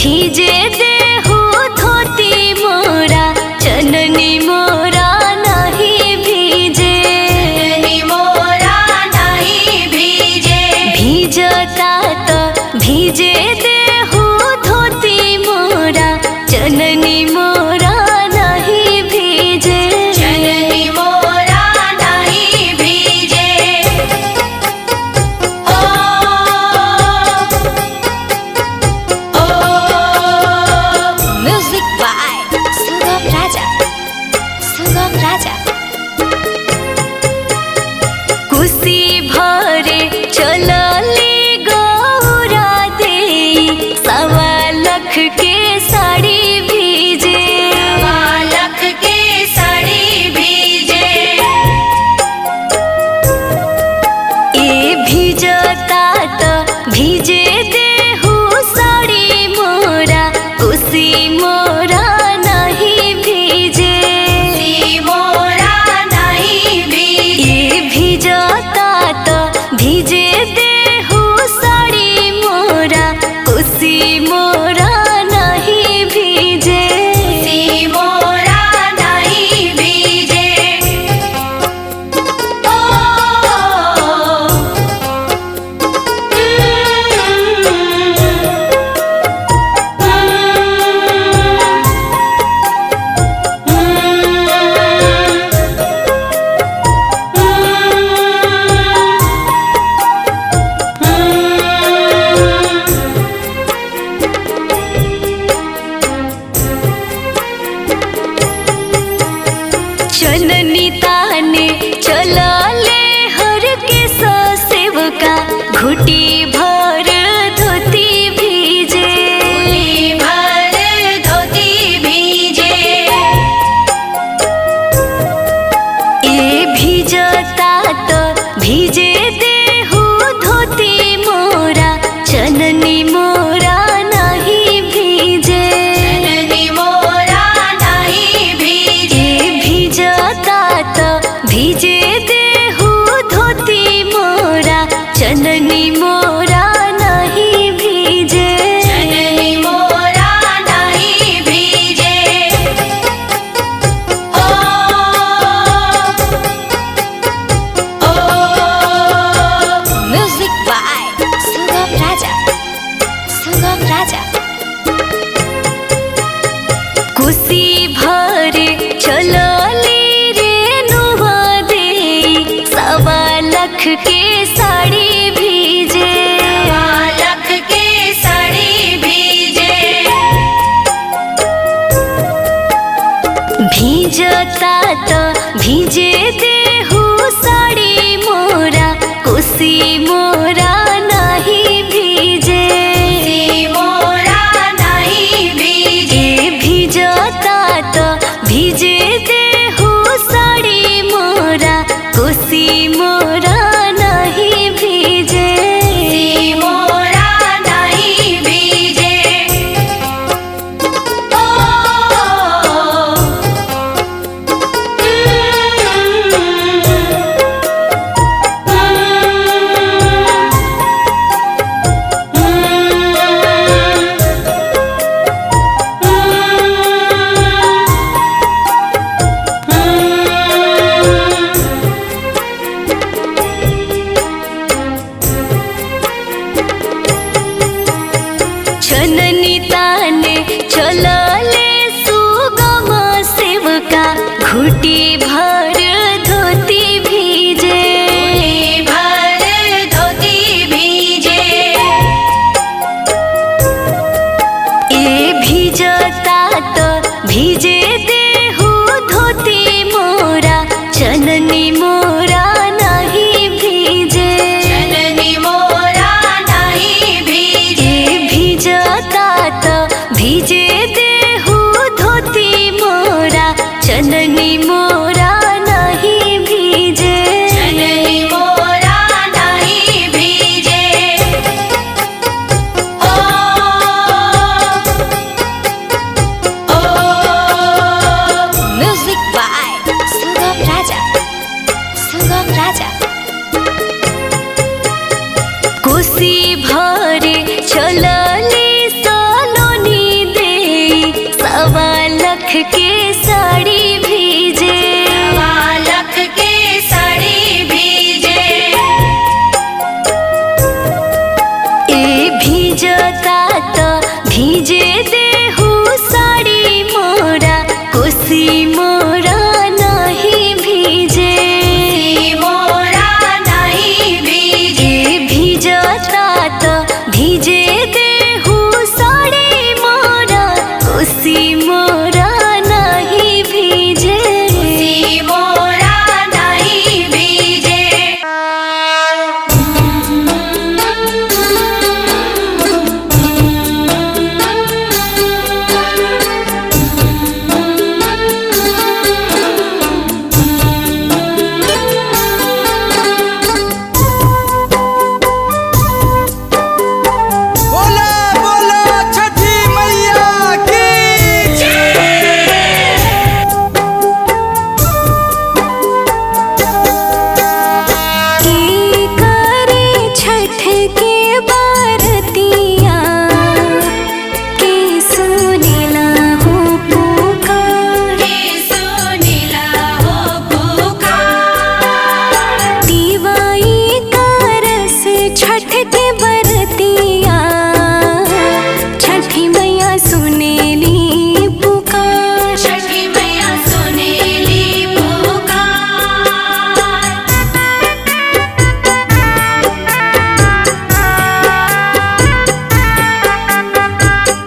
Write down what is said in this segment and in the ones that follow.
भीजे देहु धोती मोरा चननी मोरा नहीं भीजे। चननी मोरा नहीं भीजे। भीजता तो भीजे देहु धोती मोरा चननी मोरा नहीं भीजे। चननी मोरा नहीं भीजे। ओ म्यूजिक बाय सुगम राजा। सुगम राजा कुशी भरे चलली गौरा दे सवा लख के साड़ी भीजे। सवा लख के साड़ी भीजे। ए भीजता तो भीजे देहु साड़ी मोरा कुशी मोरा नहीं भीजे। सी मोरा नहीं भीजे। ए भीजता तो भीजे देहु साड़ी मोरा कुशी मोरा नहीं भीजे। सी मोरा नहीं भीजे। ओ चननी ताने चलले हर के सेवका घुटी भर धोती भीजे। घुटी भर धोती भीजे। ए भीजता तो भीजे देहु धोती मोरा चननी मोरा नहीं भीजे। चननी मोरा नहीं भीजे। ए भीजता तो भीजे देहु धोती मोरा चननी मोरा नहीं भीजे। चननी मोरा नहीं भीजे। ओ म्यूजिक बाय सुगम राजा। सुगम राजा कुशी भरे चलली रेनुआ दे सवा लख के साड़ी भीजे। सवा लख के साड़ी भीजे। भीजता तो भीजे देहु साड़ी मोरा कुशी मोरा नहीं भीजे। सी मोरा नहीं भीजे। ए भीजता तो भीजे देहु साड़ी मोरा कुशी मोरा नहीं भीजे। सी मोरा नहीं भीजे। ओ चननी ताने चलले सुगम सेवका घुटी भर धोती भीजे। घुटी भर धोती भीजे। ए भीजता तो भीजे देहु धोती मोरा चननी मोरा नहीं भीजे। चननी मोरा नहीं भीजे। ए भीजता तो भीजे देहु धोती मोरा चननी मोरा नहीं भीजे। चननी मोरा नहीं भीजे। ओ कोसी मोरा नाही भीजे, मोरा नहीं भीजे, भीजता त भीजे देहु साड़ी मोरा, कोसी मोरा नाही भीजे, मोरा नहीं भीजे। बोला बोला छठी मैया की की करे छठ के बारतिया, के सुनिला हो पुकार, के सुनिला हो पुकार, दिवाई करस छठ के बरतिया, छठी मैया सुनेली पुकार, छठी मैया सुनेली पुकार।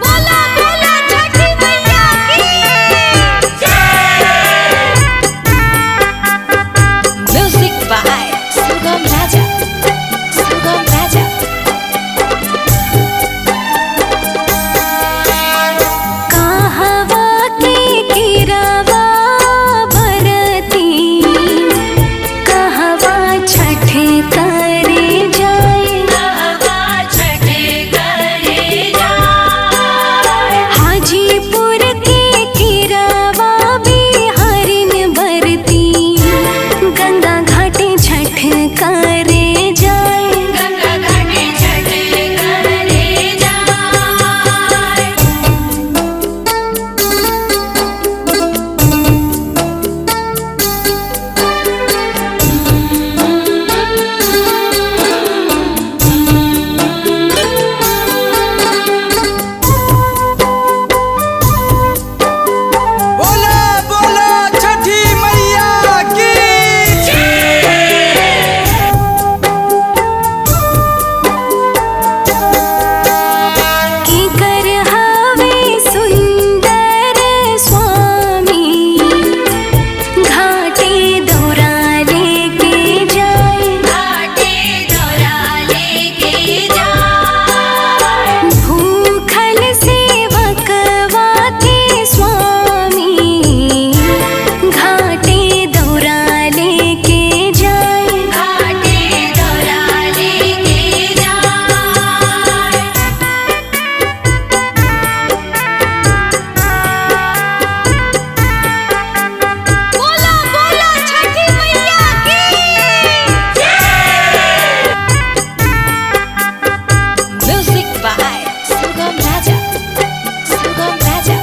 बोला बोला छठी मैया की म्यूजिक बाय सुगम राजा, सुगम राजा। कहवा के गिरवा भरती, कहवा छठ करे जाए, कहवा छठ करे जाए, हाजीपुर के गिरवा बिहारिन भरती, गंगा घाटे छठ करे जाए, गंगा घाटे छठ करे जाए। बोला बोला छठी मैया की की कर हवे सुंदर स्वामी, घाटे दौरा लेके जाए, घाटे दौरा लेके जाए, भूखल सेवकवा के स्वामी, घाटे दौरा लेके जाए, घाटे दौरा लेके जाए। बोला बोला छठी मैया की म्यूजिक बाय सुगम राजा, सुगम राजा।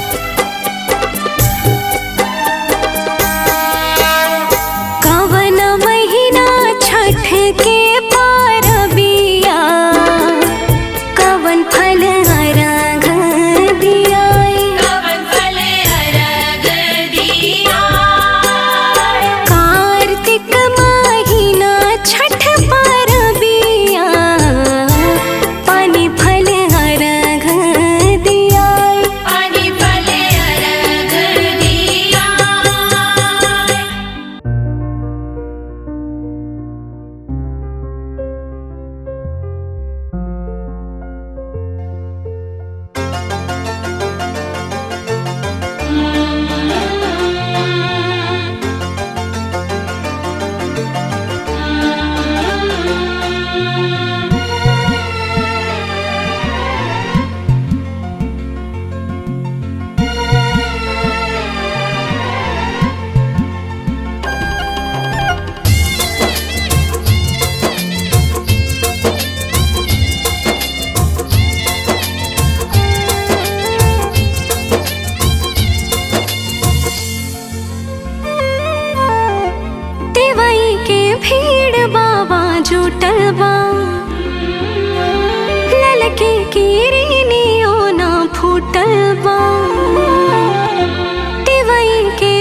कवन महीना छठ के पारबिया, कवन फल अर्घ दियाए, कवन फल अर्घ दिया, कार्तिक महीना छठ पारबिया, पानी फल अर्घ दियाए, पानी फल अर्घ दिया। जुटल बा ललकी किरनियो ना फूटल बा टिवई के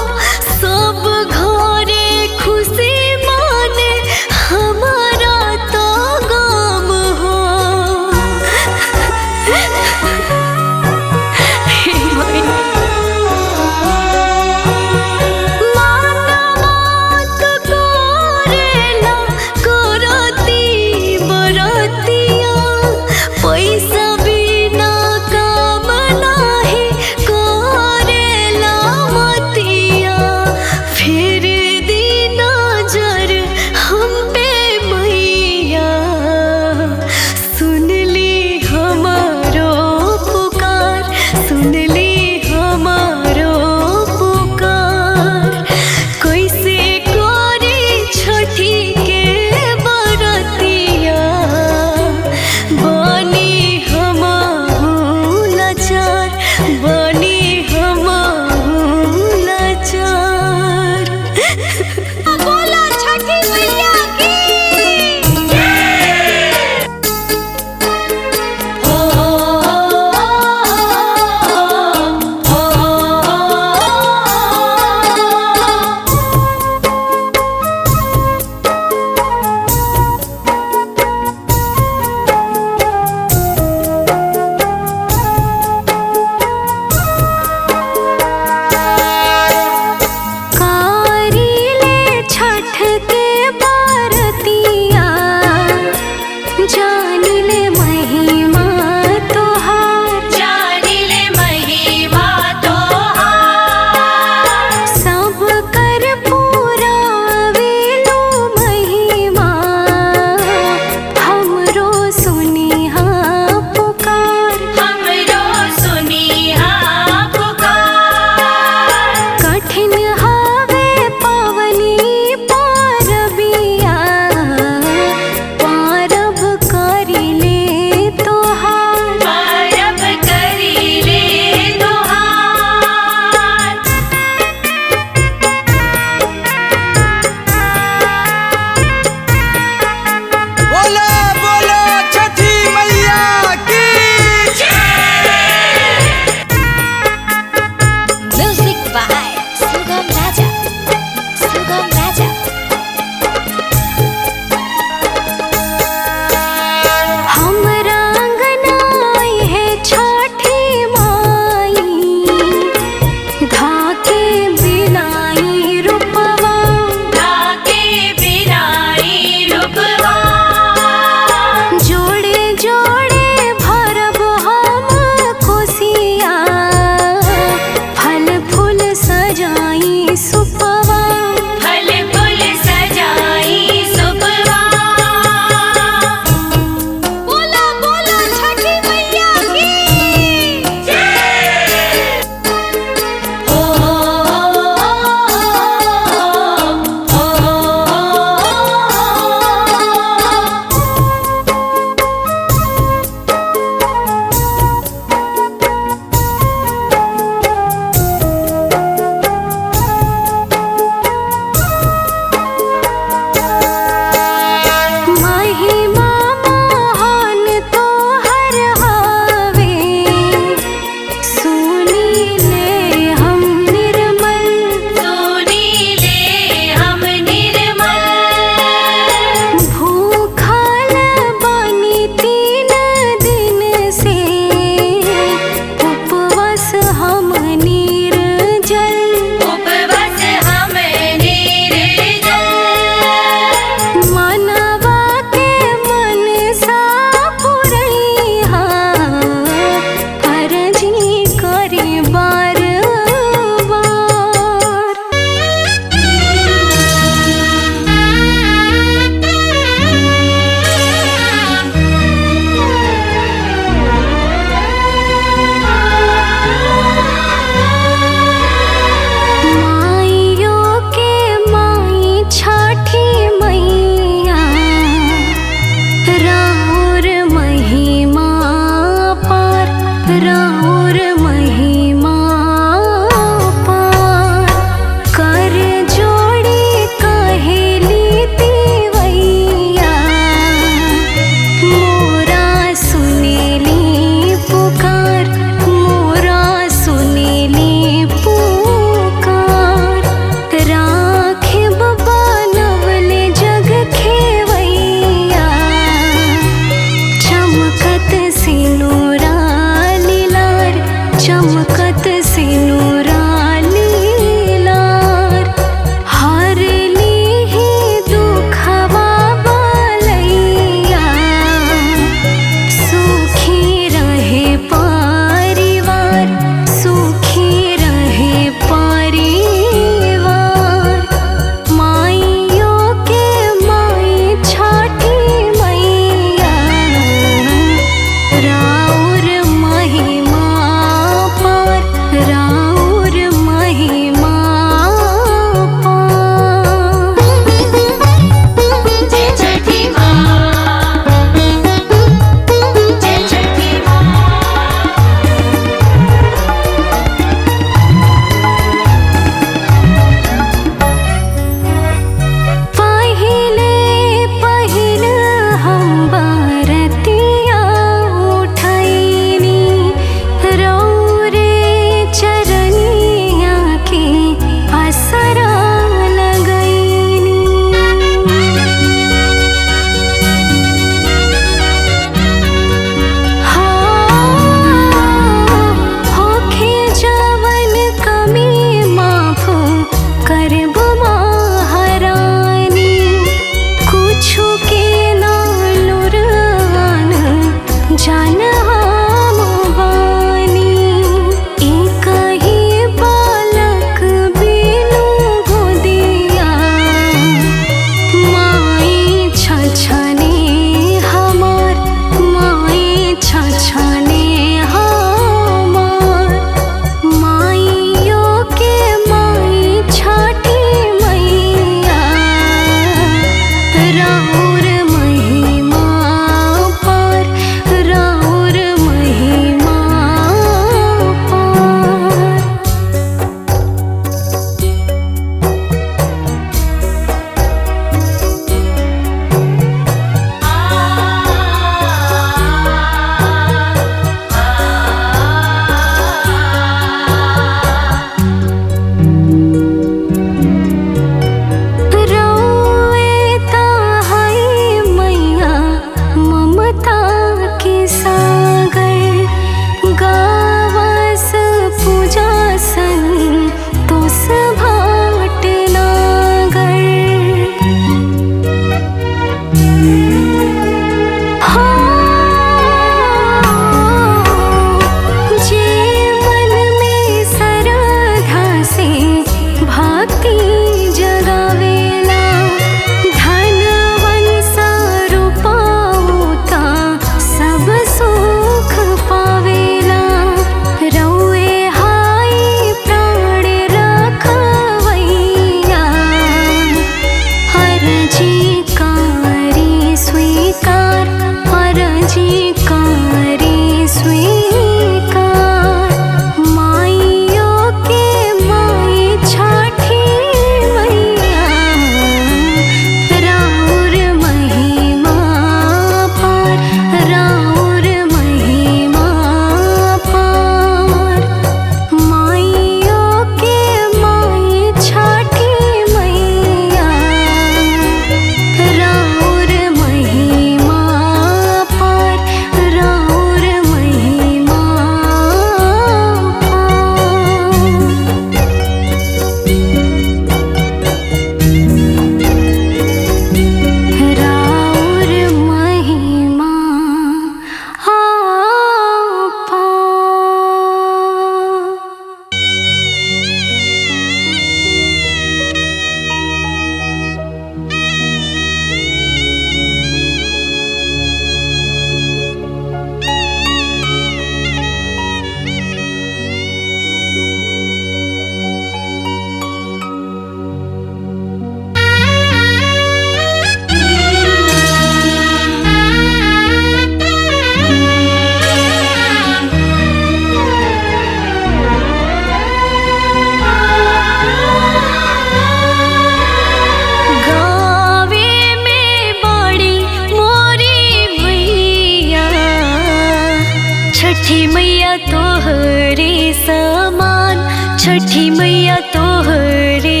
छठी मैया तोहरे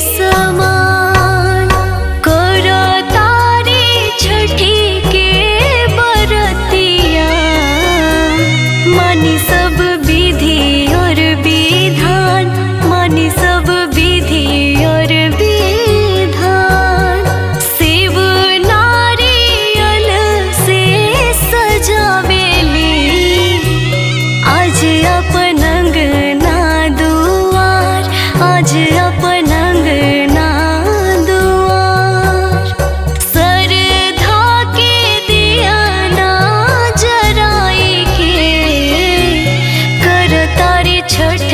समान करो तारी छठी के बरतिया मानी सब विधि और विधान मानी सब विधि और विधान शिव नारियल से सजावेली आज अपन अंगना दुआर आज अपन अंगना दुआर सरधा के दिया ना जराई के कर तारी छठ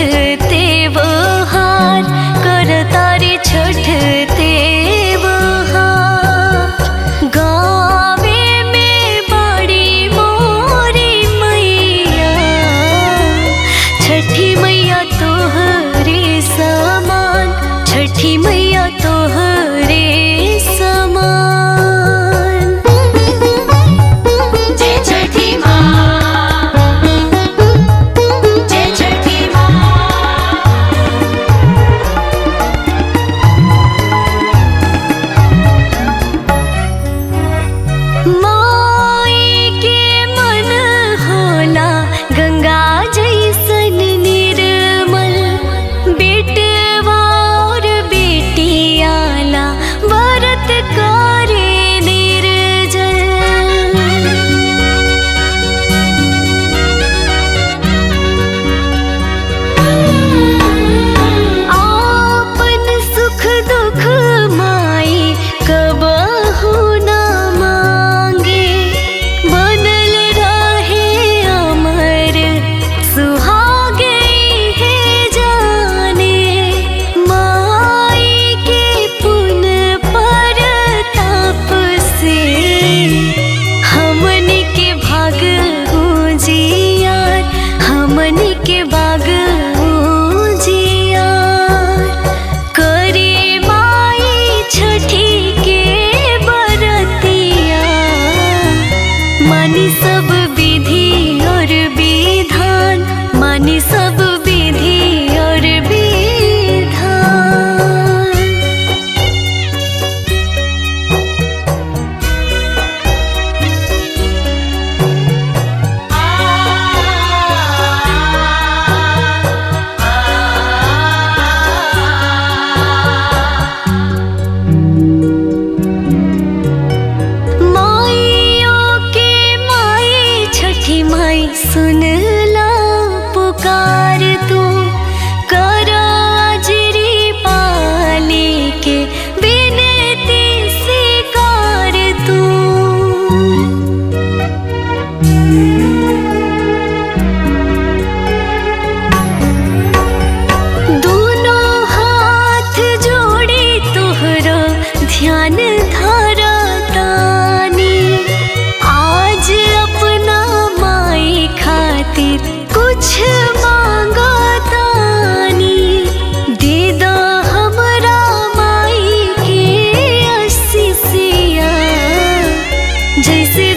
त्योहार कर तारी छठ त्योहार गावे में बड़ी मोरी मैया छठी मैया तोहरे समान छठी मैया तोहरे समान जय छठी माँ जय छठी माँ माई के मन होला गंगा जैसन निर्मल बेटवा और बेटियाला व्रत करे निर्जल आपन सुख दुख माई कबहू न मांगे बनल रहे अमर सुहागे है जाने माई के पुन परताप से हमन के भाग जियार हमन के भाग जियार करे माई छठी के बरतिया मानी सब विधि और विधान मानी सब विधि और विधान माइयों के माई छठी माई सुनला पुकार तू करा जिरी पाली के विनती स्वीकार तू दोनों हाथ जोड़ी तोहरा ध्यान धरा तानी आज अपना माई खातिर कुछ मांगा तानी दे दो हमरा माई के आशीषिया जैसे